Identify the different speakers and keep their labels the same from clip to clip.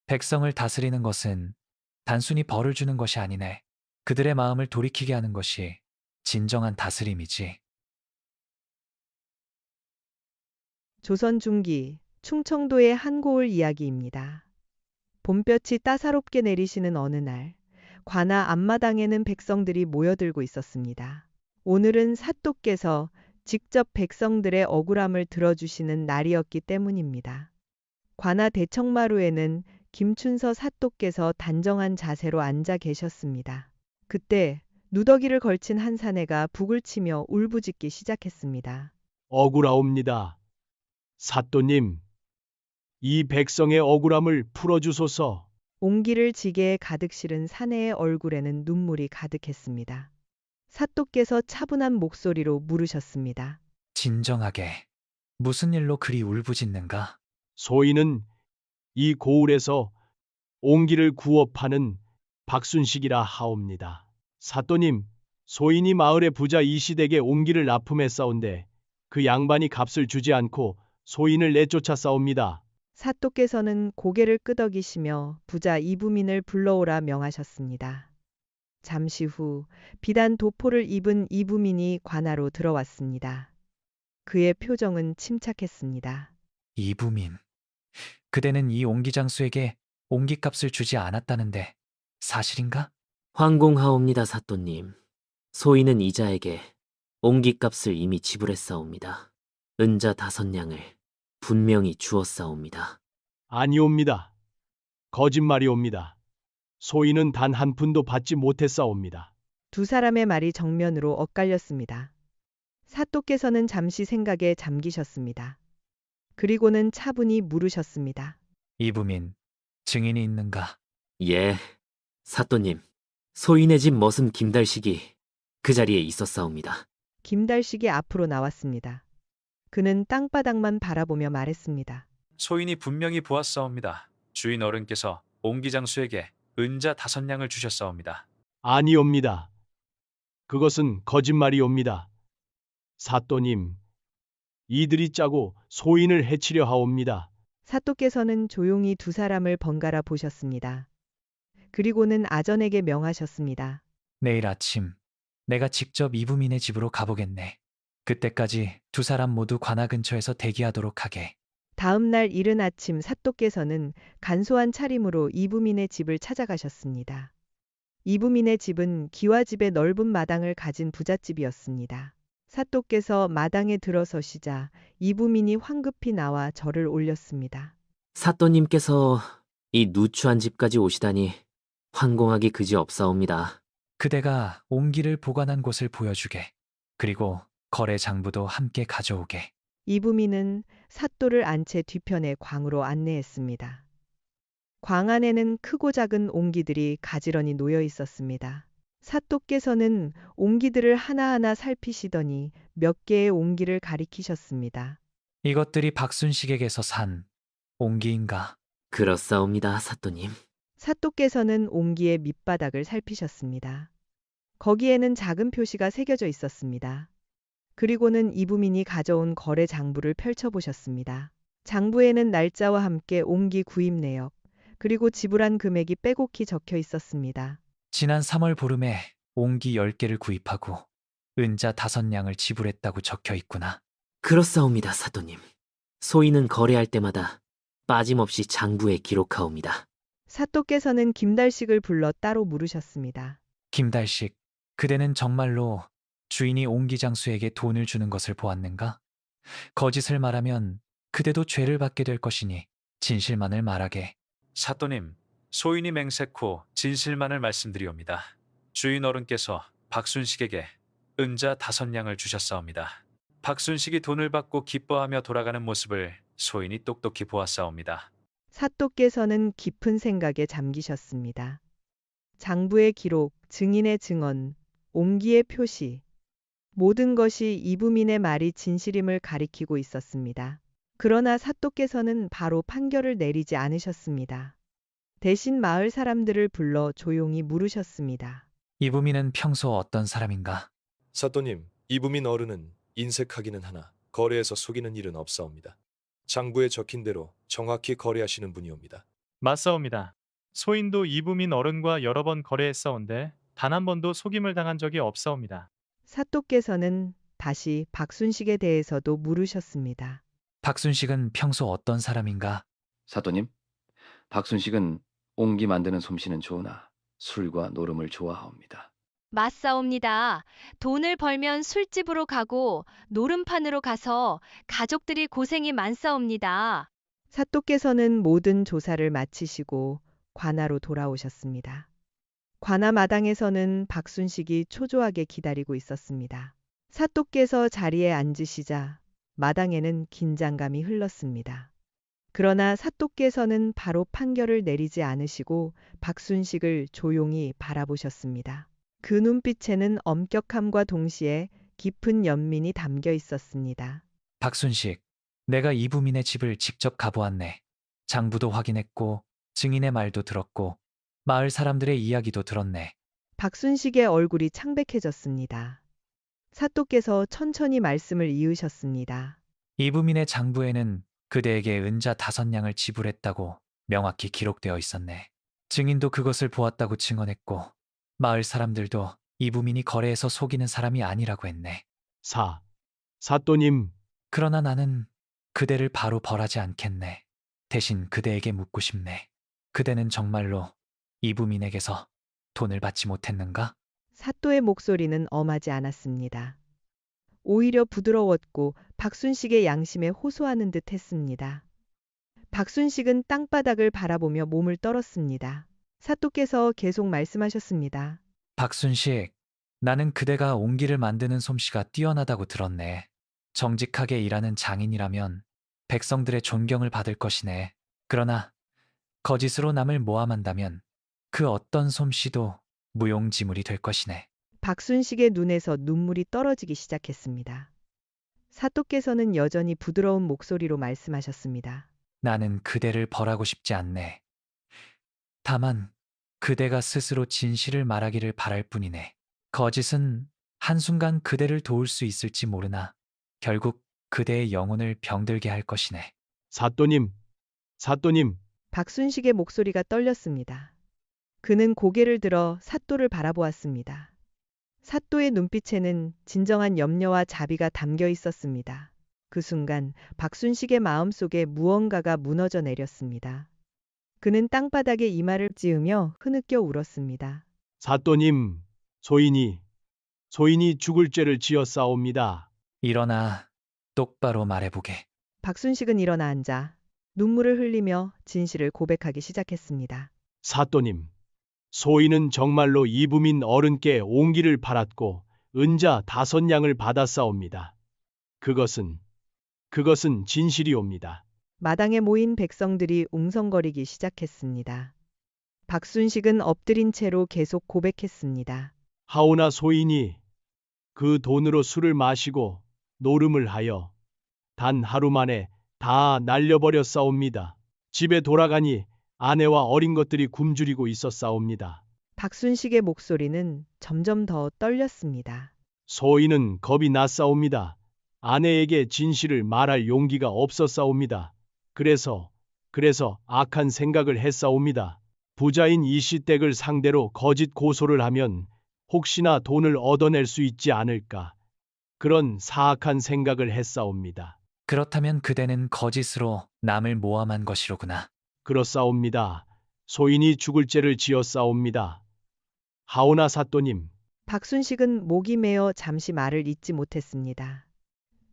Speaker 1: 백성을 다스리는 것은 단순히 벌을 주는 것이 아니네. 그들의 마음을 돌이키게 하는 것이 진정한 다스림이지.
Speaker 2: 조선 중기 충청도의 한 고을 이야기입니다. 봄볕이 따사롭게 내리시는 어느 날, 관아 앞마당에는 백성들이 모여들고 있었습니다. 오늘은 사또께서 직접 백성들의 억울함을 들어주시는 날이었기 때문입니다. 관아 대청마루에는 김춘서 사또께서 단정한 자세로 앉아 계셨습니다. 그때 누더기를 걸친 한 사내가 북을 치며 울부짖기 시작했습니다.
Speaker 3: 억울하옵니다. 사또님, 이 백성의 억울함을 풀어주소서.
Speaker 2: 옹기를 지게에 가득 실은 사내의 얼굴에는 눈물이 가득했습니다. 사또께서 차분한 목소리로 물으셨습니다.
Speaker 1: 진정하게. 무슨 일로 그리 울부짖는가?
Speaker 3: 소인은 이 고을에서 옹기를 구워 파는 박순식이라 하옵니다. 사또님, 소인이 마을의 부자 이시댁에 옹기를 납품해 싸운데 그 양반이 값을 주지 않고 소인을 내쫓아 싸웁니다.
Speaker 2: 사또께서는 고개를 끄덕이시며 부자 이부민을 불러오라 명하셨습니다. 잠시 후 비단 도포를 입은 이부민이 관하로 들어왔습니다. 그의 표정은 침착했습니다.
Speaker 1: 이부민. 그대는 이 옹기장수에게 옹기값을 주지 않았다는데 사실인가?
Speaker 4: 황공하옵니다, 사또님. 소인은 이자에게 옹기값을 이미 지불했사옵니다. 은자 5냥을 분명히 주었사옵니다.
Speaker 3: 아니옵니다. 거짓말이옵니다. 소인은 단 한 푼도 받지 못했사옵니다.
Speaker 2: 두 사람의 말이 정면으로 엇갈렸습니다. 사또께서는 잠시 생각에 잠기셨습니다. 그리고는 차분히 물으셨습니다.
Speaker 1: 이부민, 증인이 있는가?
Speaker 4: 예, 사또님. 소인의 집 머슴 김달식이 그 자리에 있었사옵니다.
Speaker 2: 김달식이 앞으로 나왔습니다. 그는 땅바닥만 바라보며 말했습니다.
Speaker 5: 소인이 분명히 보았사옵니다. 주인 어른께서 옹기장수에게 은자 5냥을 주셨사옵니다.
Speaker 3: 아니옵니다. 그것은 거짓말이옵니다. 사또님, 이들이 짜고 소인을 해치려 하옵니다.
Speaker 2: 사또께서는 조용히 두 사람을 번갈아 보셨습니다. 그리고는 아전에게 명하셨습니다.
Speaker 1: 내일 아침 내가 직접 이부민의 집으로 가보겠네. 그때까지 두 사람 모두 관아 근처에서 대기하도록 하게.
Speaker 2: 다음 날 이른 아침 사또께서는 간소한 차림으로 이부민의 집을 찾아가셨습니다. 이부민의 집은 기와집의 넓은 마당을 가진 부잣집이었습니다. 사또께서 마당에 들어서시자 이부민이 황급히 나와 절을 올렸습니다.
Speaker 4: 사또님께서 이 누추한 집까지 오시다니 황공하기 그지없사옵니다.
Speaker 1: 그대가 옹기를 보관한 곳을 보여주게. 그리고 거래 장부도 함께 가져오게.
Speaker 2: 이부민은 사또를 안 채 뒤편의 광으로 안내했습니다. 광 안에는 크고 작은 옹기들이 가지런히 놓여 있었습니다. 사또께서는 옹기들을 하나하나 살피시더니 몇 개의 옹기를 가리키셨습니다.
Speaker 1: 이것들이 박순식에게서 산 옹기인가?
Speaker 4: 그렇사옵니다, 사또님.
Speaker 2: 사또께서는 옹기의 밑바닥을 살피셨습니다. 거기에는 작은 표시가 새겨져 있었습니다. 그리고는 이부민이 가져온 거래 장부를 펼쳐보셨습니다. 장부에는 날짜와 함께 옹기 구입 내역, 그리고 지불한 금액이 빼곡히 적혀 있었습니다.
Speaker 1: 지난 3월 보름에 옹기 10개를 구입하고 은자 5냥을 지불했다고 적혀 있구나.
Speaker 4: 그렇사옵니다, 사또님. 소인은 거래할 때마다 빠짐없이 장부에 기록하옵니다.
Speaker 2: 사또께서는 김달식을 불러 따로 물으셨습니다.
Speaker 1: 김달식, 그대는 정말로 주인이 옹기장수에게 돈을 주는 것을 보았는가? 거짓을 말하면 그대도 죄를 받게 될 것이니 진실만을 말하게.
Speaker 5: 사또님, 소인이 맹세코 진실만을 말씀드리옵니다. 주인 어른께서 박순식에게 은자 5냥을 주셨사옵니다. 박순식이 돈을 받고 기뻐하며 돌아가는 모습을 소인이 똑똑히 보았사옵니다.
Speaker 2: 사또께서는 깊은 생각에 잠기셨습니다. 장부의 기록, 증인의 증언, 옹기의 표시, 모든 것이 이부민의 말이 진실임을 가리키고 있었습니다. 그러나 사또께서는 바로 판결을 내리지 않으셨습니다. 대신 마을 사람들을 불러 조용히 물으셨습니다.
Speaker 1: 이부민은 평소 어떤 사람인가?
Speaker 6: 사또님, 이부민 어른은 인색하기는 하나 거래에서 속이는 일은 없사옵니다. 장부에 적힌 대로 정확히 거래하시는 분이옵니다.
Speaker 7: 맞사옵니다. 소인도 이부민 어른과 여러 번 거래했사온데 단 한 번도 속임을 당한 적이 없사옵니다.
Speaker 2: 사또께서는 다시 박순식에 대해서도 물으셨습니다.
Speaker 1: 박순식은 평소 어떤 사람인가?
Speaker 8: 사또님, 박순식은 옹기 만드는 솜씨는 좋으나 술과 노름을 좋아하옵니다.
Speaker 9: 맞사옵니다. 돈을 벌면 술집으로 가고 노름판으로 가서 가족들이 고생이 많사옵니다.
Speaker 2: 사또께서는 모든 조사를 마치시고 관아로 돌아오셨습니다. 관아 마당에서는 박순식이 초조하게 기다리고 있었습니다. 사또께서 자리에 앉으시자 마당에는 긴장감이 흘렀습니다. 그러나 사또께서는 바로 판결을 내리지 않으시고 박순식을 조용히 바라보셨습니다. 그 눈빛에는 엄격함과 동시에 깊은 연민이 담겨 있었습니다.
Speaker 1: 박순식, 내가 이부민의 집을 직접 가보았네. 장부도 확인했고 증인의 말도 들었고 마을 사람들의 이야기도 들었네.
Speaker 2: 박순식의 얼굴이 창백해졌습니다. 사또께서 천천히 말씀을 이으셨습니다.
Speaker 1: 이부민의 장부에는 그대에게 은자 5냥을 지불했다고 명확히 기록되어 있었네. 증인도 그것을 보았다고 증언했고 마을 사람들도 이부민이 거래에서 속이는 사람이 아니라고 했네.
Speaker 3: 사또님,
Speaker 1: 그러나 나는 그대를 바로 벌하지 않겠네. 대신 그대에게 묻고 싶네. 그대는 정말로 이부민에게서 돈을 받지 못했는가?
Speaker 2: 사또의 목소리는 엄하지 않았습니다. 오히려 부드러웠고 박순식의 양심에 호소하는 듯 했습니다. 박순식은 땅바닥을 바라보며 몸을 떨었습니다. 사또께서 계속 말씀하셨습니다.
Speaker 1: 박순식, 나는 그대가 옹기를 만드는 솜씨가 뛰어나다고 들었네. 정직하게 일하는 장인이라면 백성들의 존경을 받을 것이네. 그러나 거짓으로 남을 모함한다면 그 어떤 솜씨도 무용지물이 될 것이네.
Speaker 2: 박순식의 눈에서 눈물이 떨어지기 시작했습니다. 사또께서는 여전히 부드러운 목소리로 말씀하셨습니다.
Speaker 1: 나는 그대를 벌하고 싶지 않네. 다만 그대가 스스로 진실을 말하기를 바랄 뿐이네. 거짓은 한순간 그대를 도울 수 있을지 모르나 결국 그대의 영혼을 병들게 할 것이네.
Speaker 3: 사또님,
Speaker 2: 박순식의 목소리가 떨렸습니다. 그는 고개를 들어 사또를 바라보았습니다. 사또의 눈빛에는 진정한 염려와 자비가 담겨 있었습니다. 그 순간 박순식의 마음속에 무언가가 무너져 내렸습니다. 그는 땅바닥에 이마를 찌으며 흐느껴 울었습니다.
Speaker 3: 사또님, 소인이 죽을 죄를 지었사옵니다.
Speaker 1: 일어나 똑바로 말해보게.
Speaker 2: 박순식은 일어나 앉아 눈물을 흘리며 진실을 고백하기 시작했습니다.
Speaker 3: 사또님, 소인은 정말로 이부민 어른께 옹기를 팔았고 은자 5냥을 받았사옵니다. 그것은 진실이옵니다.
Speaker 2: 마당에 모인 백성들이 웅성거리기 시작했습니다. 박순식은 엎드린 채로 계속 고백했습니다.
Speaker 3: 하오나 소인이 그 돈으로 술을 마시고 노름을 하여 단 하루 만에 다 날려버렸사옵니다. 집에 돌아가니 아내와 어린 것들이 굶주리고 있었사옵니다.
Speaker 2: 박순식의 목소리는 점점 더 떨렸습니다.
Speaker 3: 소인은 겁이 났사옵니다. 아내에게 진실을 말할 용기가 없었사옵니다. 그래서 악한 생각을 했사옵니다. 부자인 이씨댁을 상대로 거짓 고소를 하면 혹시나 돈을 얻어낼 수 있지 않을까. 그런 사악한 생각을 했사옵니다.
Speaker 1: 그렇다면 그대는 거짓으로 남을 모함한 것이로구나.
Speaker 3: 그렇사옵니다. 소인이 죽을 죄를 지었사옵니다. 하오나 사또님,
Speaker 2: 박순식은 목이 메어 잠시 말을 잇지 못했습니다.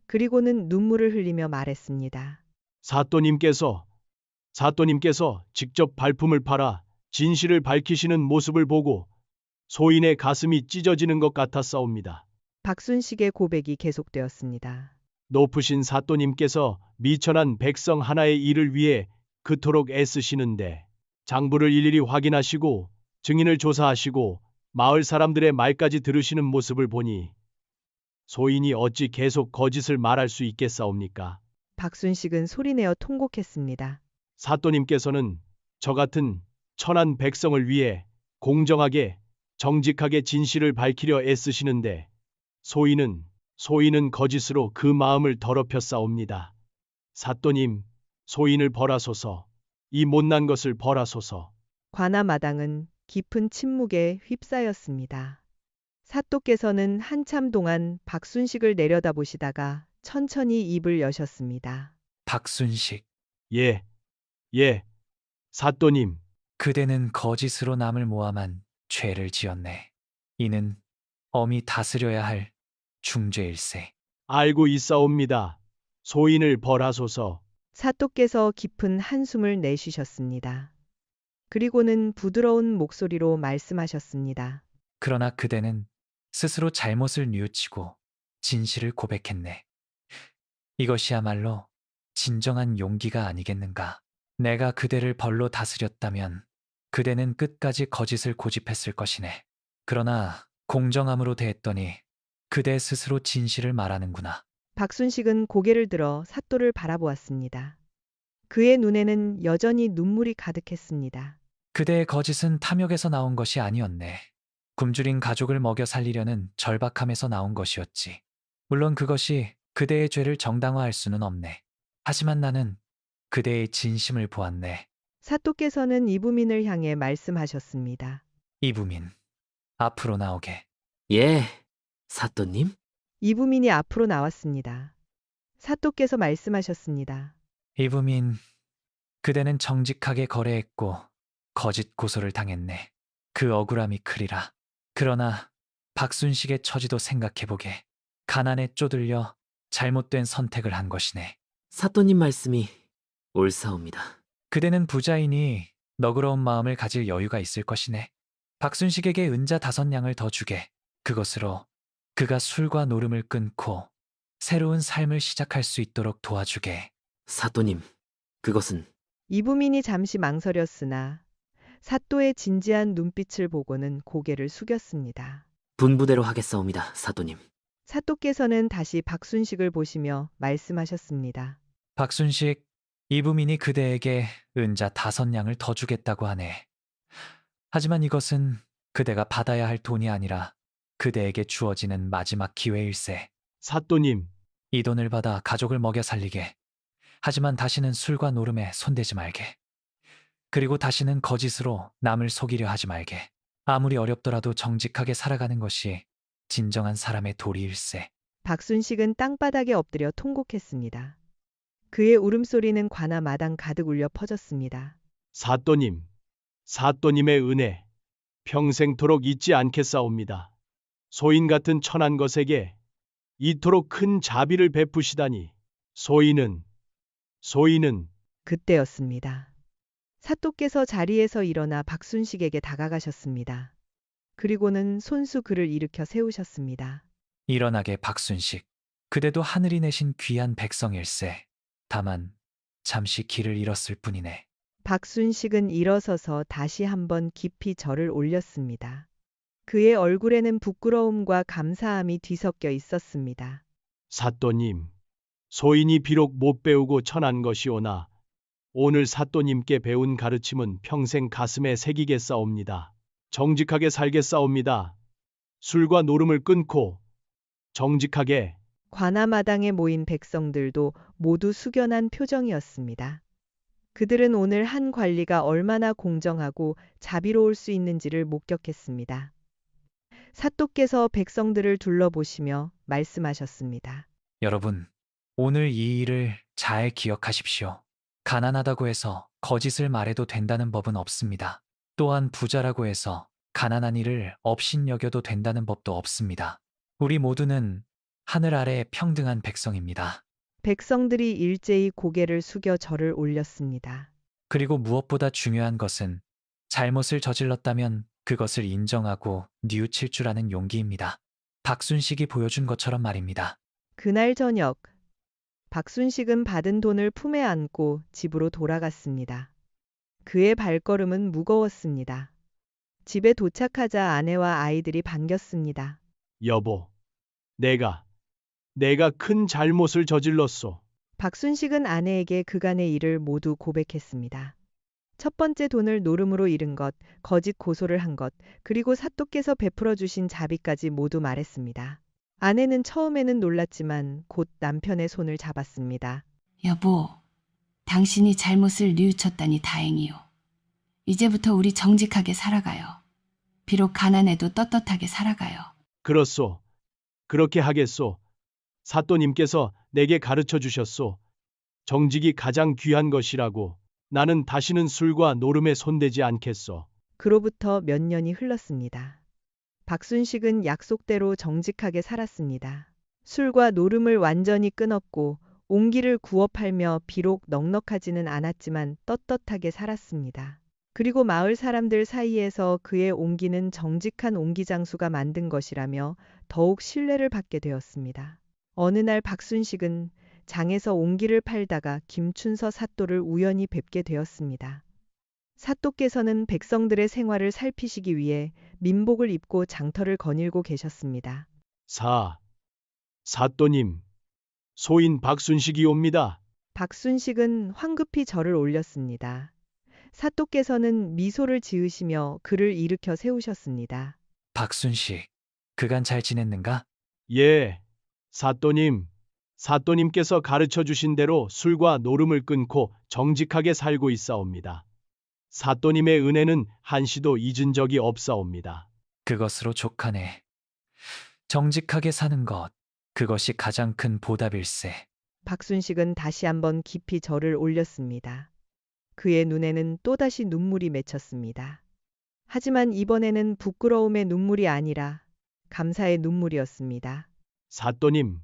Speaker 2: 그리고는 눈물을 흘리며 말했습니다.
Speaker 3: 사또님께서 직접 발품을 팔아 진실을 밝히시는 모습을 보고 소인의 가슴이 찢어지는 것 같았사옵니다.
Speaker 2: 박순식의 고백이 계속되었습니다.
Speaker 3: 높으신 사또님께서 미천한 백성 하나의 일을 위해 그토록 애쓰시는데 장부를 일일이 확인하시고 증인을 조사하시고 마을 사람들의 말까지 들으시는 모습을 보니 소인이 어찌 계속 거짓을 말할 수 있겠사옵니까?
Speaker 2: 박순식은 소리내어 통곡했습니다.
Speaker 3: 사또님께서는 저 같은 천한 백성을 위해 공정하게 정직하게 진실을 밝히려 애쓰시는데 소인은 거짓으로 그 마음을 더럽혔사옵니다. 사또님, 소인을 벌하소서. 이 못난 것을 벌하소서.
Speaker 2: 관아마당은 깊은 침묵에 휩싸였습니다. 사또께서는 한참 동안 박순식을 내려다보시다가 천천히 입을 여셨습니다.
Speaker 1: 박순식,
Speaker 3: 예, 예, 사또님.
Speaker 1: 그대는 거짓으로 남을 모함한 죄를 지었네. 이는 엄히 다스려야 할 중죄일세.
Speaker 3: 알고 있사옵니다. 소인을 벌하소서.
Speaker 2: 사또께서 깊은 한숨을 내쉬셨습니다. 그리고는 부드러운 목소리로 말씀하셨습니다.
Speaker 1: 그러나 그대는 스스로 잘못을 뉘우치고 진실을 고백했네. 이것이야말로 진정한 용기가 아니겠는가. 내가 그대를 벌로 다스렸다면 그대는 끝까지 거짓을 고집했을 것이네. 그러나 공정함으로 대했더니 그대 스스로 진실을 말하는구나.
Speaker 2: 박순식은 고개를 들어 사또를 바라보았습니다. 그의 눈에는 여전히 눈물이 가득했습니다.
Speaker 1: 그대의 거짓은 탐욕에서 나온 것이 아니었네. 굶주린 가족을 먹여 살리려는 절박함에서 나온 것이었지. 물론 그것이 그대의 죄를 정당화할 수는 없네. 하지만 나는 그대의 진심을 보았네.
Speaker 2: 사또께서는 이부민을 향해 말씀하셨습니다.
Speaker 1: 이부민, 앞으로 나오게.
Speaker 4: 예, 사또님?
Speaker 2: 이부민이 앞으로 나왔습니다. 사또께서 말씀하셨습니다.
Speaker 1: 이부민, 그대는 정직하게 거래했고 거짓 고소를 당했네. 그 억울함이 크리라. 그러나 박순식의 처지도 생각해보게. 가난에 쪼들려 잘못된 선택을 한 것이네.
Speaker 4: 사또님 말씀이 옳사옵니다.
Speaker 1: 그대는 부자이니 너그러운 마음을 가질 여유가 있을 것이네. 박순식에게 은자 5냥을 더 주게. 그것으로 그가 술과 노름을 끊고 새로운 삶을 시작할 수 있도록 도와주게.
Speaker 4: 사또님, 그것은
Speaker 2: 이부민이 잠시 망설였으나 사또의 진지한 눈빛을 보고는 고개를 숙였습니다.
Speaker 4: 분부대로 하겠사옵니다, 사또님.
Speaker 2: 사또께서는 다시 박순식을 보시며 말씀하셨습니다.
Speaker 1: 박순식, 이부민이 그대에게 은자 5냥을 더 주겠다고 하네. 하지만 이것은 그대가 받아야 할 돈이 아니라 그대에게 주어지는 마지막 기회일세.
Speaker 3: 사또님.
Speaker 1: 이 돈을 받아 가족을 먹여 살리게. 하지만 다시는 술과 노름에 손대지 말게. 그리고 다시는 거짓으로 남을 속이려 하지 말게. 아무리 어렵더라도 정직하게 살아가는 것이 진정한 사람의 도리일세.
Speaker 2: 박순식은 땅바닥에 엎드려 통곡했습니다. 그의 울음소리는 관아 마당 가득 울려 퍼졌습니다.
Speaker 3: 사또님. 사또님의 은혜. 평생토록 잊지 않겠사옵니다. 소인 같은 천한 것에게 이토록 큰 자비를 베푸시다니. 소인은
Speaker 2: 그때였습니다. 사또께서 자리에서 일어나 박순식에게 다가가셨습니다. 그리고는 손수 그를 일으켜 세우셨습니다.
Speaker 1: 일어나게 박순식. 그대도 하늘이 내신 귀한 백성일세. 다만 잠시 길을 잃었을 뿐이네.
Speaker 2: 박순식은 일어서서 다시 한번 깊이 절을 올렸습니다. 그의 얼굴에는 부끄러움과 감사함이 뒤섞여 있었습니다.
Speaker 3: 사또님. 소인이 비록 못 배우고 천한 것이오나 오늘 사또님께 배운 가르침은 평생 가슴에 새기겠사옵니다. 정직하게 살겠사옵니다. 술과 노름을 끊고 정직하게.
Speaker 2: 관아마당에 모인 백성들도 모두 숙연한 표정이었습니다. 그들은 오늘 한 관리가 얼마나 공정하고 자비로울 수 있는지를 목격했습니다. 사또께서 백성들을 둘러보시며 말씀하셨습니다.
Speaker 1: 여러분, 오늘 이 일을 잘 기억하십시오. 가난하다고 해서 거짓을 말해도 된다는 법은 없습니다. 또한 부자라고 해서 가난한 일을 업신여겨도 된다는 법도 없습니다. 우리 모두는 하늘 아래 평등한 백성입니다.
Speaker 2: 백성들이 일제히 고개를 숙여 절을 올렸습니다.
Speaker 1: 그리고 무엇보다 중요한 것은 잘못을 저질렀다면 그것을 인정하고 뉘우칠 줄 아는 용기입니다. 박순식이 보여준 것처럼 말입니다.
Speaker 2: 그날 저녁, 박순식은 받은 돈을 품에 안고 집으로 돌아갔습니다. 그의 발걸음은 무거웠습니다. 집에 도착하자 아내와 아이들이 반겼습니다.
Speaker 3: 여보. 내가 큰 잘못을 저질렀소.
Speaker 2: 박순식은 아내에게 그간의 일을 모두 고백했습니다. 첫 번째 돈을 노름으로 잃은 것, 거짓 고소를 한 것, 그리고 사또께서 베풀어 주신 자비까지 모두 말했습니다. 아내는 처음에는 놀랐지만 곧 남편의 손을 잡았습니다.
Speaker 10: 여보, 당신이 잘못을 뉘우쳤다니 다행이요. 이제부터 우리 정직하게 살아가요. 비록 가난해도 떳떳하게 살아가요.
Speaker 3: 그렇소. 그렇게 하겠소. 사또님께서 내게 가르쳐 주셨소. 정직이 가장 귀한 것이라고. 나는 다시는 술과 노름에 손대지 않겠소.
Speaker 2: 그로부터 몇 년이 흘렀습니다. 박순식은 약속대로 정직하게 살았습니다. 술과 노름을 완전히 끊었고 옹기를 구워 팔며 비록 넉넉하지는 않았지만 떳떳하게 살았습니다. 그리고 마을 사람들 사이에서 그의 옹기는 정직한 옹기장수가 만든 것이라며 더욱 신뢰를 받게 되었습니다. 어느 날 박순식은 장에서 옹기를 팔다가 김춘서 사또를 우연히 뵙게 되었습니다. 사또께서는 백성들의 생활을 살피시기 위해 민복을 입고 장터를 거닐고 계셨습니다.
Speaker 3: 사또님, 소인 박순식이옵니다.
Speaker 2: 박순식은 황급히 절을 올렸습니다. 사또께서는 미소를 지으시며 그를 일으켜 세우셨습니다.
Speaker 1: 박순식, 그간 잘 지냈는가?
Speaker 3: 예, 사또님. 사또님께서 가르쳐 주신 대로 술과 노름을 끊고 정직하게 살고 있사옵니다. 사또님의 은혜는 한시도 잊은 적이 없사옵니다.
Speaker 1: 그것으로 족하네. 정직하게 사는 것, 그것이 가장 큰 보답일세.
Speaker 2: 박순식은 다시 한번 깊이 절을 올렸습니다. 그의 눈에는 또다시 눈물이 맺혔습니다. 하지만 이번에는 부끄러움의 눈물이 아니라 감사의 눈물이었습니다.
Speaker 3: 사또님,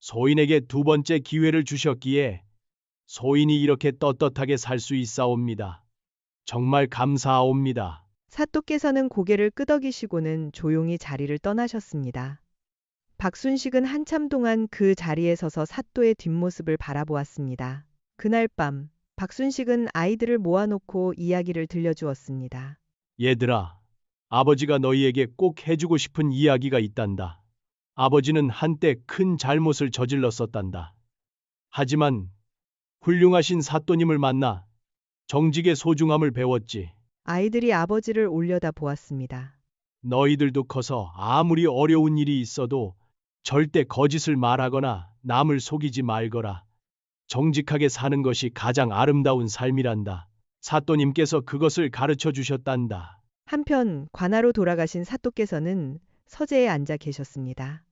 Speaker 3: 소인에게 두 번째 기회를 주셨기에 소인이 이렇게 떳떳하게 살 수 있사옵니다. 정말 감사하옵니다.
Speaker 2: 사또께서는 고개를 끄덕이시고는 조용히 자리를 떠나셨습니다. 박순식은 한참 동안 그 자리에 서서 사또의 뒷모습을 바라보았습니다. 그날 밤 박순식은 아이들을 모아놓고 이야기를 들려주었습니다.
Speaker 3: 얘들아, 아버지가 너희에게 꼭 해주고 싶은 이야기가 있단다. 아버지는 한때 큰 잘못을 저질렀었단다. 하지만 훌륭하신 사또님을 만나 정직의 소중함을 배웠지.
Speaker 2: 아이들이 아버지를 올려다 보았습니다.
Speaker 3: 너희들도 커서 아무리 어려운 일이 있어도 절대 거짓을 말하거나 남을 속이지 말거라. 정직하게 사는 것이 가장 아름다운 삶이란다. 사또님께서 그것을 가르쳐 주셨단다.
Speaker 2: 한편 관아로 돌아가신 사또께서는 서재에 앉아 계셨습니다.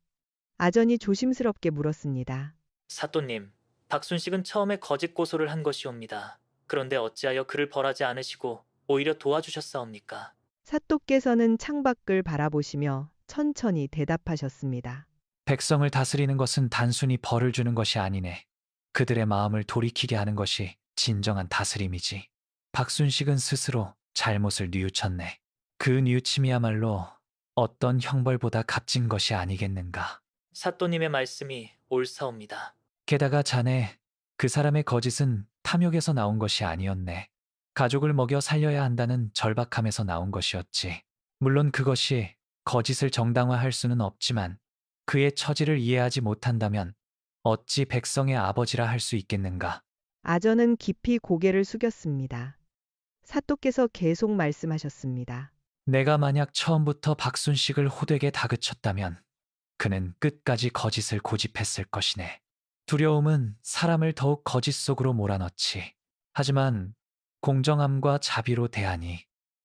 Speaker 2: 아전이 조심스럽게 물었습니다.
Speaker 11: 사또님, 박순식은 처음에 거짓 고소를 한 것이옵니다. 그런데 어찌하여 그를 벌하지 않으시고 오히려 도와주셨사옵니까?
Speaker 2: 사또께서는 창밖을 바라보시며 천천히 대답하셨습니다.
Speaker 1: 백성을 다스리는 것은 단순히 벌을 주는 것이 아니네. 그들의 마음을 돌이키게 하는 것이 진정한 다스림이지. 박순식은 스스로 잘못을 뉘우쳤네. 그 뉘우침이야말로 어떤 형벌보다 값진 것이 아니겠는가.
Speaker 11: 사또님의 말씀이 옳사옵니다.
Speaker 1: 게다가 자네, 그 사람의 거짓은 탐욕에서 나온 것이 아니었네. 가족을 먹여 살려야 한다는 절박함에서 나온 것이었지. 물론 그것이 거짓을 정당화할 수는 없지만 그의 처지를 이해하지 못한다면 어찌 백성의 아버지라 할 수 있겠는가.
Speaker 2: 아전은 깊이 고개를 숙였습니다. 사또께서 계속 말씀하셨습니다.
Speaker 1: 내가 만약 처음부터 박순식을 호되게 다그쳤다면 그는 끝까지 거짓을 고집했을 것이네. 두려움은 사람을 더욱 거짓 속으로 몰아넣지. 하지만 공정함과 자비로 대하니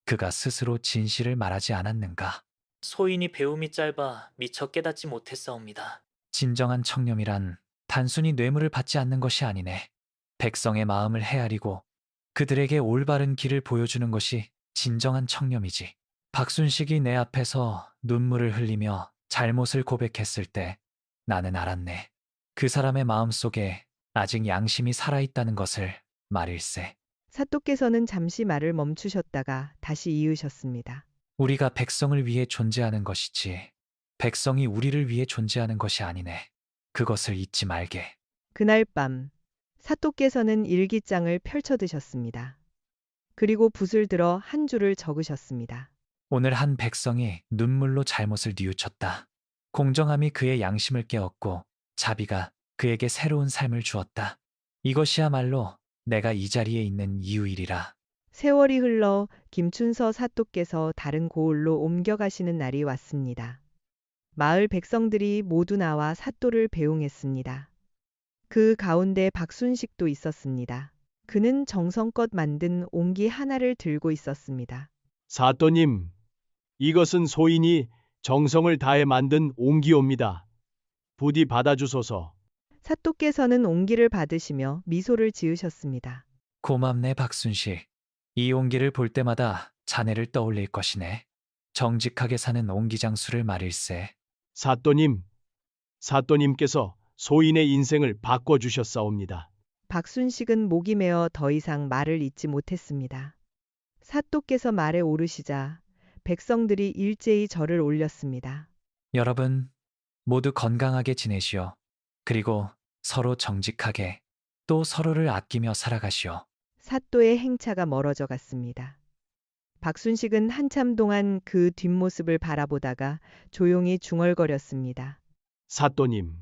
Speaker 1: 그가 스스로 진실을 말하지 않았는가.
Speaker 11: 소인이 배움이 짧아 미처 깨닫지 못했사옵니다.
Speaker 1: 진정한 청렴이란 단순히 뇌물을 받지 않는 것이 아니네. 백성의 마음을 헤아리고 그들에게 올바른 길을 보여주는 것이 진정한 청렴이지. 박순식이 내 앞에서 눈물을 흘리며 잘못을 고백했을 때 나는 알았네. 그 사람의 마음속에 아직 양심이 살아있다는 것을 말일세.
Speaker 2: 사또께서는 잠시 말을 멈추셨다가 다시 이으셨습니다.
Speaker 1: 우리가 백성을 위해 존재하는 것이지 백성이 우리를 위해 존재하는 것이 아니네. 그것을 잊지 말게.
Speaker 2: 그날 밤 사또께서는 일기장을 펼쳐드셨습니다. 그리고 붓을 들어 한 줄을 적으셨습니다.
Speaker 1: 오늘 한 백성이 눈물로 잘못을 뉘우쳤다. 공정함이 그의 양심을 깨웠고 자비가 그에게 새로운 삶을 주었다. 이것이야말로 내가 이 자리에 있는 이유이리라.
Speaker 2: 세월이 흘러 김춘서 사또께서 다른 고을로 옮겨가시는 날이 왔습니다. 마을 백성들이 모두 나와 사또를 배웅했습니다. 그 가운데 박순식도 있었습니다. 그는 정성껏 만든 옹기 하나를 들고 있었습니다.
Speaker 3: 사또님, 이것은 소인이 정성을 다해 만든 옹기옵니다. 부디 받아주소서.
Speaker 2: 사또께서는 옹기를 받으시며 미소를 지으셨습니다.
Speaker 1: 고맙네, 박순식. 이 옹기를 볼 때마다 자네를 떠올릴 것이네. 정직하게 사는 옹기장수를 말일세.
Speaker 3: 사또님, 사또님께서 소인의 인생을 바꿔주셨사옵니다.
Speaker 2: 박순식은 목이 메어 더 이상 말을 잇지 못했습니다. 사또께서 말에 오르시자 백성들이 일제히 절을 올렸습니다.
Speaker 1: 여러분, 모두 건강하게 지내시오. 그리고 서로 정직하게 또 서로를 아끼며 살아가시오.
Speaker 2: 사또의 행차가 멀어져 갔습니다. 박순식은 한참 동안 그 뒷모습을 바라보다가 조용히 중얼거렸습니다.
Speaker 3: 사또님,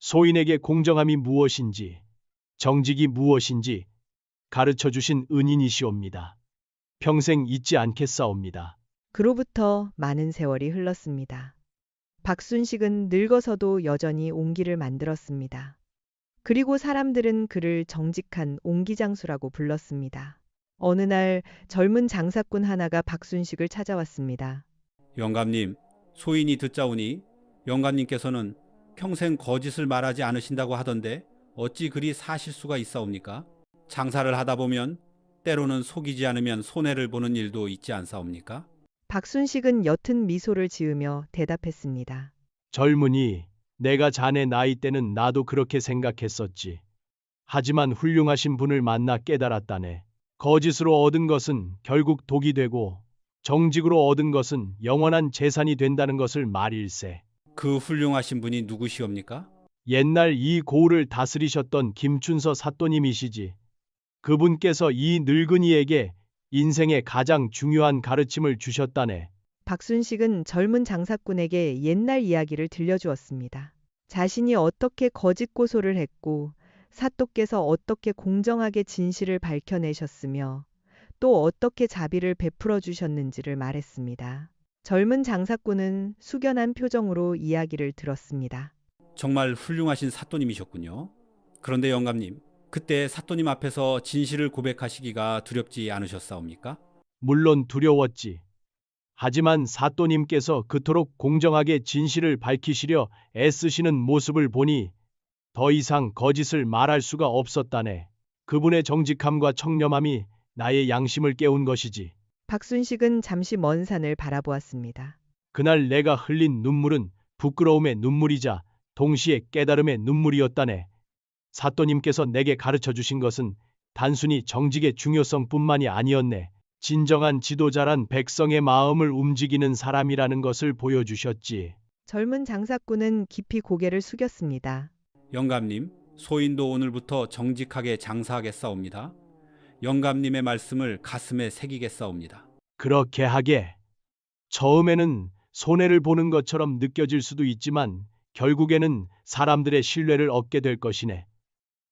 Speaker 3: 소인에게 공정함이 무엇인지, 정직이 무엇인지 가르쳐 주신 은인이시옵니다. 평생 잊지 않겠사옵니다.
Speaker 2: 그로부터 많은 세월이 흘렀습니다. 박순식은 늙어서도 여전히 옹기를 만들었습니다. 그리고 사람들은 그를 정직한 옹기장수라고 불렀습니다. 어느 날 젊은 장사꾼 하나가 박순식을 찾아왔습니다.
Speaker 12: 영감님, 소인이 듣자오니 영감님께서는 평생 거짓을 말하지 않으신다고 하던데 어찌 그리 사실 수가 있사옵니까? 장사를 하다 보면 때로는 속이지 않으면 손해를 보는 일도 있지 않사옵니까?
Speaker 2: 박순식은 옅은 미소를 지으며 대답했습니다.
Speaker 3: 젊은이, 내가 자네 나이 때는 나도 그렇게 생각했었지. 하지만 훌륭하신 분을 만나 깨달았다네. 거짓으로 얻은 것은 결국 독이 되고 정직으로 얻은 것은 영원한 재산이 된다는 것을 말일세.
Speaker 12: 그 훌륭하신 분이 누구시옵니까?
Speaker 3: 옛날 이 고을을 다스리셨던 김춘서 사또님이시지. 그분께서 이 늙은이에게 인생의 가장 중요한 가르침을 주셨다네.
Speaker 2: 박순식은 젊은 장사꾼에게 옛날 이야기를 들려주었습니다. 자신이 어떻게 거짓 고소를 했고 사또께서 어떻게 공정하게 진실을 밝혀내셨으며 또 어떻게 자비를 베풀어 주셨는지를 말했습니다. 젊은 장사꾼은 숙연한 표정으로 이야기를 들었습니다.
Speaker 12: 정말 훌륭하신 사또님이셨군요. 그런데 영감님, 그때 사또님 앞에서 진실을 고백하시기가 두렵지 않으셨사옵니까?
Speaker 3: 물론 두려웠지. 하지만 사또님께서 그토록 공정하게 진실을 밝히시려 애쓰시는 모습을 보니 더 이상 거짓을 말할 수가 없었다네. 그분의 정직함과 청렴함이 나의 양심을 깨운 것이지.
Speaker 2: 박순식은 잠시 먼 산을 바라보았습니다.
Speaker 3: 그날 내가 흘린 눈물은 부끄러움의 눈물이자 동시에 깨달음의 눈물이었다네. 사또님께서 내게 가르쳐 주신 것은 단순히 정직의 중요성뿐만이 아니었네. 진정한 지도자란 백성의 마음을 움직이는 사람이라는 것을 보여주셨지.
Speaker 2: 젊은 장사꾼은 깊이 고개를 숙였습니다.
Speaker 12: 영감님, 소인도 오늘부터 정직하게 장사하겠사옵니다. 영감님의 말씀을 가슴에 새기겠사옵니다.
Speaker 3: 그렇게 하게. 처음에는 손해를 보는 것처럼 느껴질 수도 있지만 결국에는 사람들의 신뢰를 얻게 될 것이네.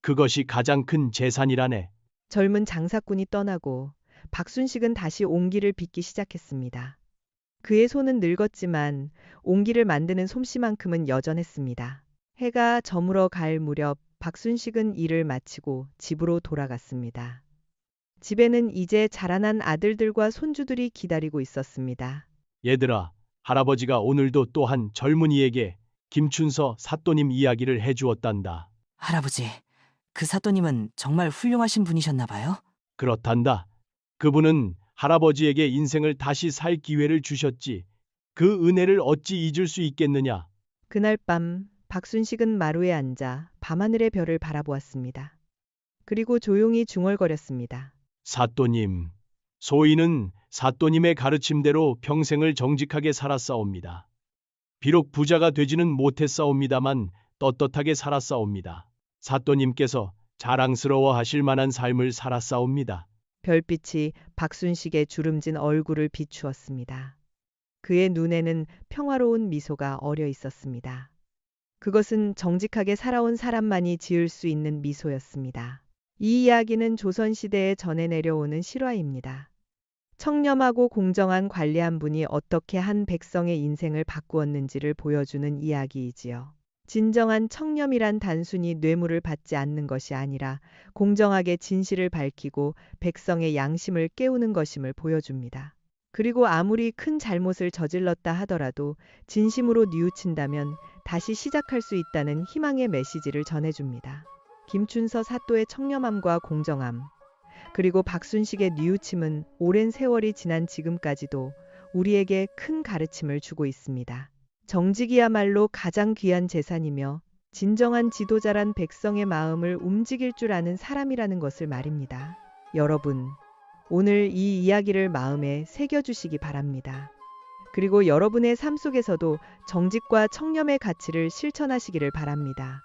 Speaker 3: 그것이 가장 큰 재산이라네.
Speaker 2: 젊은 장사꾼이 떠나고 박순식은 다시 옹기를 빚기 시작했습니다. 그의 손은 늙었지만 옹기를 만드는 솜씨만큼은 여전했습니다. 해가 저물어 갈 무렵 박순식은 일을 마치고 집으로 돌아갔습니다. 집에는 이제 자라난 아들들과 손주들이 기다리고 있었습니다.
Speaker 3: 얘들아, 할아버지가 오늘도 또한 젊은이에게 김춘서 사또님 이야기를 해주었단다.
Speaker 13: 할아버지, 그 사또님은 정말 훌륭하신 분이셨나 봐요.
Speaker 3: 그렇단다. 그분은 할아버지에게 인생을 다시 살 기회를 주셨지. 그 은혜를 어찌 잊을 수 있겠느냐.
Speaker 2: 그날 밤 박순식은 마루에 앉아 밤하늘의 별을 바라보았습니다. 그리고 조용히 중얼거렸습니다.
Speaker 3: 사또님, 소인은 사또님의 가르침대로 평생을 정직하게 살았사옵니다. 비록 부자가 되지는 못했사옵니다만 떳떳하게 살았사옵니다. 사또님께서 자랑스러워 하실 만한 삶을 살았사옵니다.
Speaker 2: 별빛이 박순식의 주름진 얼굴을 비추었습니다. 그의 눈에는 평화로운 미소가 어려 있었습니다. 그것은 정직하게 살아온 사람만이 지을 수 있는 미소였습니다. 이 이야기는 조선시대에 전해 내려오는 실화입니다. 청렴하고 공정한 관리 한 분이 어떻게 한 백성의 인생을 바꾸었는지를 보여주는 이야기이지요. 진정한 청렴이란 단순히 뇌물을 받지 않는 것이 아니라 공정하게 진실을 밝히고 백성의 양심을 깨우는 것임을 보여줍니다. 그리고 아무리 큰 잘못을 저질렀다 하더라도 진심으로 뉘우친다면 다시 시작할 수 있다는 희망의 메시지를 전해줍니다. 김춘서 사또의 청렴함과 공정함, 그리고 박순식의 뉘우침은 오랜 세월이 지난 지금까지도 우리에게 큰 가르침을 주고 있습니다. 정직이야말로 가장 귀한 재산이며 진정한 지도자란 백성의 마음을 움직일 줄 아는 사람이라는 것을 말입니다. 여러분, 오늘 이 이야기를 마음에 새겨주시기 바랍니다. 그리고 여러분의 삶 속에서도 정직과 청렴의 가치를 실천하시기를 바랍니다.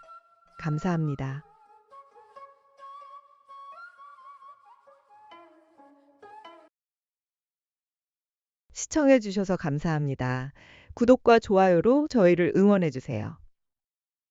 Speaker 2: 감사합니다. 시청해주셔서 감사합니다. 구독과 좋아요로 저희를 응원해주세요.